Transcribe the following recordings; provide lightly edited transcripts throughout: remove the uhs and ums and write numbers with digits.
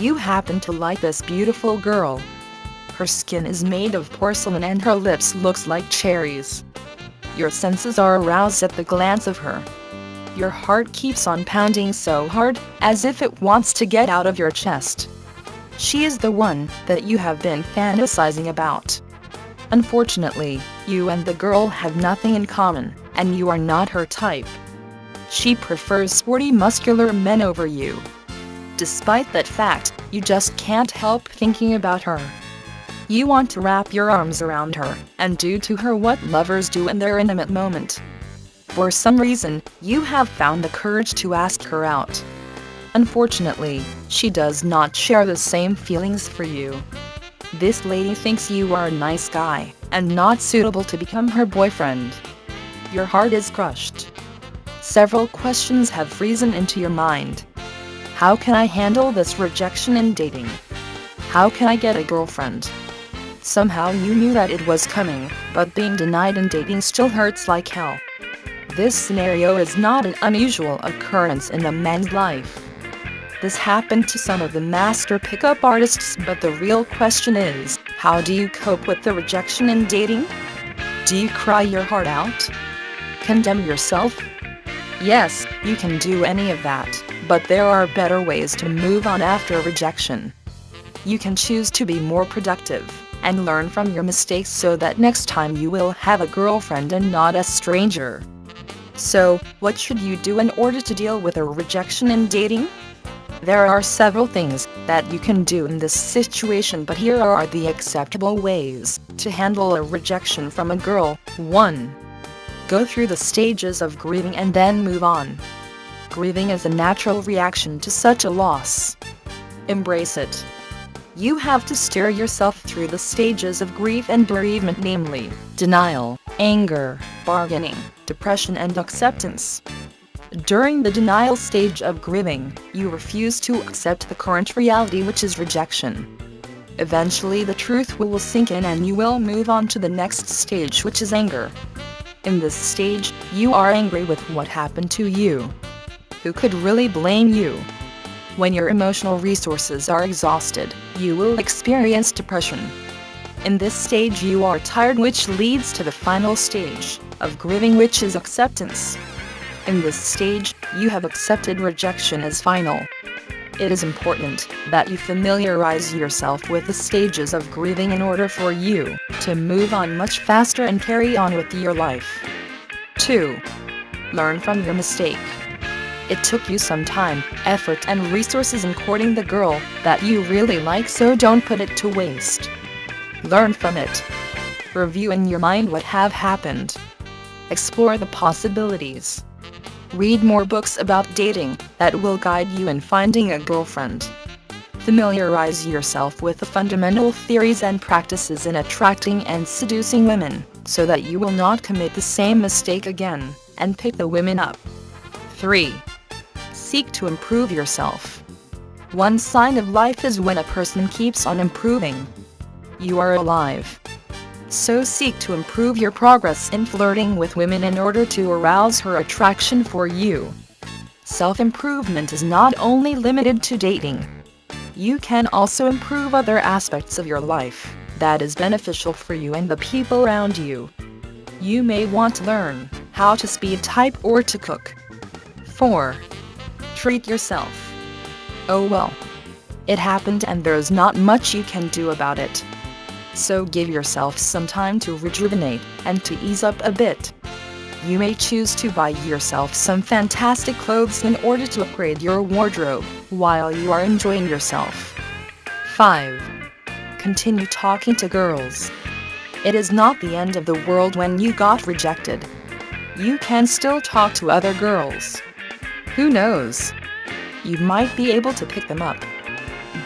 You happen to like this beautiful girl. Her skin is made of porcelain and her lips looks like cherries. Your senses are aroused at the glance of her. Your heart keeps on pounding so hard, as if it wants to get out of your chest. She is the one that you have been fantasizing about. Unfortunately, you and the girl have nothing in common, and you are not her type. She prefers sporty muscular men over you. Despite that fact, you just can't help thinking about her. You want to wrap your arms around her, and do to her what lovers do in their intimate moment. For some reason, you have found the courage to ask her out. Unfortunately, she does not share the same feelings for you. This lady thinks you are a nice guy, and not suitable to become her boyfriend. Your heart is crushed. Several questions have risen into your mind. How can I handle this rejection in dating? How can I get a girlfriend? Somehow you knew that it was coming, but being denied in dating still hurts like hell. This scenario is not an unusual occurrence in a man's life. This happened to some of the master pickup artists, but the real question is, how do you cope with the rejection in dating? Do you cry your heart out? Condemn yourself? Yes, you can do any of that, but there are better ways to move on after rejection. You can choose to be more productive and learn from your mistakes so that next time you will have a girlfriend and not a stranger. So, what should you do in order to deal with a rejection in dating? There are several things that you can do in this situation, but here are the acceptable ways to handle a rejection from a girl. 1. Go through the stages of grieving and then move on. Grieving is a natural reaction to such a loss. Embrace it. You have to steer yourself through the stages of grief and bereavement, namely, denial, anger, bargaining, depression and acceptance. During the denial stage of grieving, you refuse to accept the current reality, which is rejection. Eventually the truth will sink in and you will move on to the next stage, which is anger. In this stage, you are angry with what happened to you. Who could really blame you? When your emotional resources are exhausted, you will experience depression. In this stage you are tired, which leads to the final stage of grieving, which is acceptance. In this stage, you have accepted rejection as final. It is important that you familiarize yourself with the stages of grieving in order for you to move on much faster and carry on with your life. 2. Learn from your mistake. It took you some time, effort and resources in courting the girl that you really like, so don't put it to waste. Learn from it. Review in your mind what have happened. Explore the possibilities. Read more books about dating that will guide you in finding a girlfriend. Familiarize yourself with the fundamental theories and practices in attracting and seducing women, so that you will not commit the same mistake again, and pick the women up. 3. Seek to improve yourself. One sign of life is when a person keeps on improving. You are alive. So seek to improve your progress in flirting with women in order to arouse her attraction for you. Self-improvement is not only limited to dating. You can also improve other aspects of your life that is beneficial for you and the people around you. You may want to learn how to speed type or to cook. 4. Treat yourself. Oh well. It happened and there's not much you can do about it. So give yourself some time to rejuvenate and to ease up a bit. You may choose to buy yourself some fantastic clothes in order to upgrade your wardrobe while you are enjoying yourself. 5. Continue talking to girls. It is not the end of the world when you got rejected. You can still talk to other girls. Who knows? You might be able to pick them up.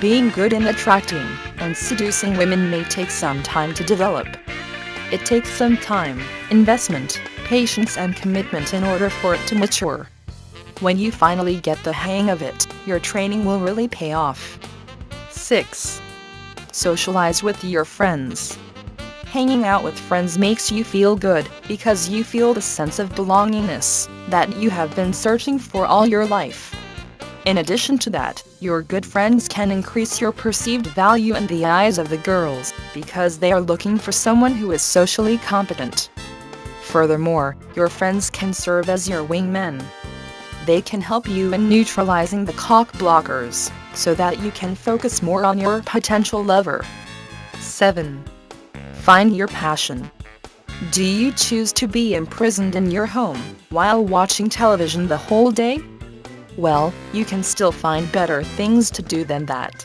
Being good in attracting and seducing women may take some time to develop. It takes some time, investment, patience and commitment in order for it to mature. When you finally get the hang of it, your training will really pay off. 6. Socialize with your friends. Hanging out with friends makes you feel good because you feel the sense of belongingness that you have been searching for all your life. In addition to that, your good friends can increase your perceived value in the eyes of the girls, because they are looking for someone who is socially competent. Furthermore, your friends can serve as your wingmen. They can help you in neutralizing the cock blockers, so that you can focus more on your potential lover. 7. Find your passion. Do you choose to be imprisoned in your home, while watching television the whole day? Well, you can still find better things to do than that.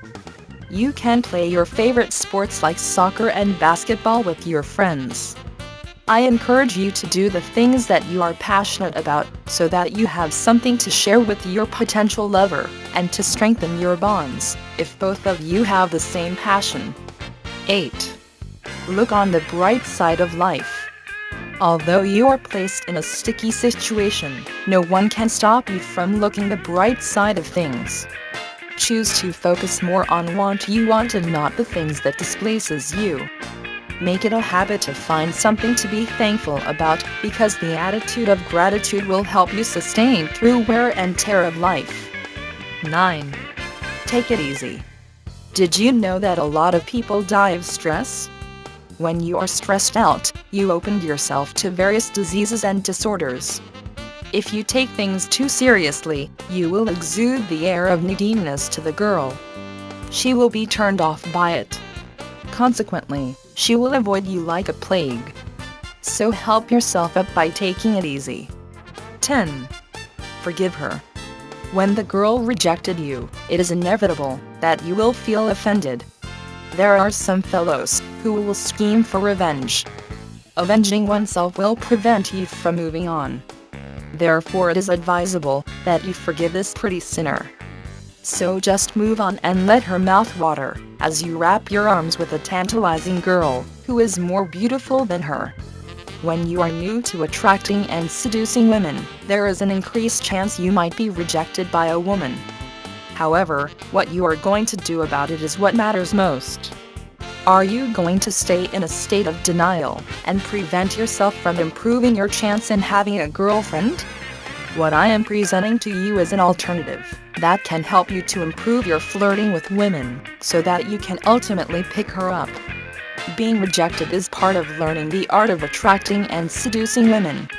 You can play your favorite sports like soccer and basketball with your friends. I encourage you to do the things that you are passionate about, so that you have something to share with your potential lover, and to strengthen your bonds, if both of you have the same passion. 8. Look on the bright side of life. Although you are placed in a sticky situation, no one can stop you from looking the bright side of things. Choose to focus more on what you want and not the things that displaces you. Make it a habit to find something to be thankful about, because the attitude of gratitude will help you sustain through wear and tear of life. 9. Take it easy. Did you know that a lot of people die of stress? When you are stressed out, you opened yourself to various diseases and disorders. If you take things too seriously, you will exude the air of neediness to the girl. She will be turned off by it. Consequently, she will avoid you like a plague. So help yourself up by taking it easy. 10. Forgive her. When the girl rejected you, it is inevitable that you will feel offended. There are some fellows who will scheme for revenge. Avenging oneself will prevent you from moving on. Therefore, it is advisable that you forgive this pretty sinner. So just move on and let her mouth water, as you wrap your arms with a tantalizing girl who is more beautiful than her. When you are new to attracting and seducing women, there is an increased chance you might be rejected by a woman. However, what you are going to do about it is what matters most. Are you going to stay in a state of denial and prevent yourself from improving your chance in having a girlfriend? What I am presenting to you is an alternative that can help you to improve your flirting with women, so that you can ultimately pick her up. Being rejected is part of learning the art of attracting and seducing women.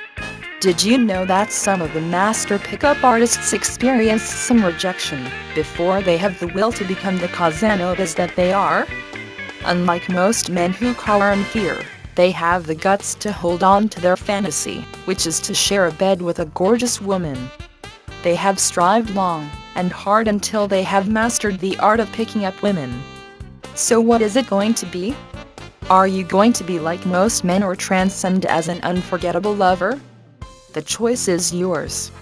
Did you know that some of the master pickup artists experience some rejection before they have the will to become the Casanovas that they are? Unlike most men who cower in fear, they have the guts to hold on to their fantasy, which is to share a bed with a gorgeous woman. They have strived long and hard until they have mastered the art of picking up women. So what is it going to be? Are you going to be like most men or transcend as an unforgettable lover? The choice is yours.